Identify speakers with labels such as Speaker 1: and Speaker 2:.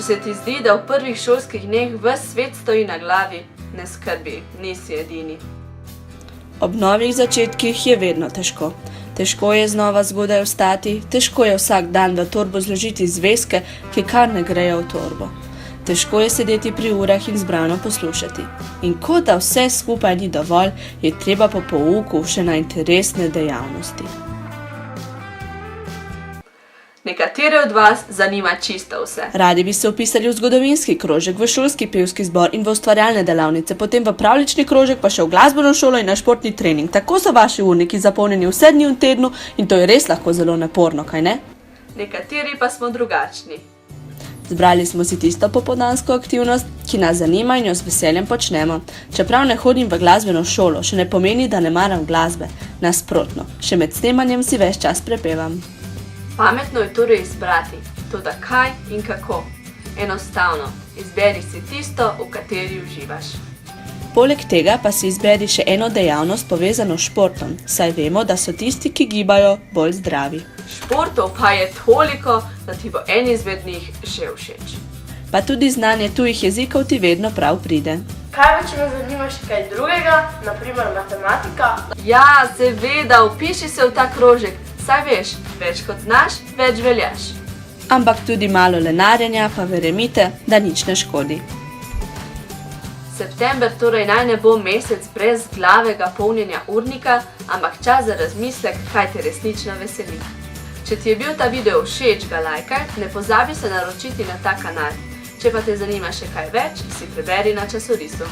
Speaker 1: se ti zdi, da v prvih šolskih dneh ves svet stoji na glavi, ne skrbi, nisi edini.
Speaker 2: Ob novih začetkih je vedno težko. Težko je znova zgodaj vstati, težko je vsak dan v torbo zložiti zvezke, ki kar ne grejo v torbo. Težko je sedeti pri urah in zbrano poslušati. In kot da vse skupaj ni dovolj, je treba po pouku še na interesne dejavnosti.
Speaker 1: Nekatere od vas zanima čisto vse.
Speaker 2: Radi bi se vpisali v zgodovinski krožek, v šolski pevski zbor in v ustvarjalne delavnice, potem v pravljični krožek, pa še v glasbeno šolo in na športni trening. Tako so vaši urniki zapolnjeni vse dni v tednu in to je res lahko zelo naporno, kaj ne?
Speaker 1: Nekateri pa smo drugačni.
Speaker 2: Zbrali smo si tisto popoldansko aktivnost, ki nas zanima in jo z veseljem počnemo. Čeprav ne hodim v glasbeno šolo, še ne pomeni, da ne maram glasbe. Nasprotno, še med snemanjem si ves čas prepevam.
Speaker 1: Pametno je torej izbrati, toda kaj in kako. Enostavno, izberi si tisto, v kateri uživaš.
Speaker 2: Poleg tega pa si izberi še eno dejavnost povezano s športom, saj vemo, da so tisti, ki gibajo, bolj zdravi.
Speaker 1: Športov pa je toliko, da ti bo en izmed njih že všeč.
Speaker 2: Pa tudi znanje tujih jezikov ti vedno prav pride.
Speaker 3: Kaj pa, če me zanima še kaj drugega, naprimer matematika?
Speaker 1: Ja, seveda, vpiši se v ta krožek, saj veš, več kot znaš, več veljaš.
Speaker 2: Ampak tudi malo lenarjenja, pa verjemite, da nič ne škodi.
Speaker 1: September torej naj ne bo mesec brez glavega polnjenja urnika, ampak čas za razmislek, kaj te resnično veseli. Če ti je bil ta video všeč, ga lajkaj, ne pozabi se naročiti na ta kanal. Če pa te zanima še kaj več, si preberi na časorisu.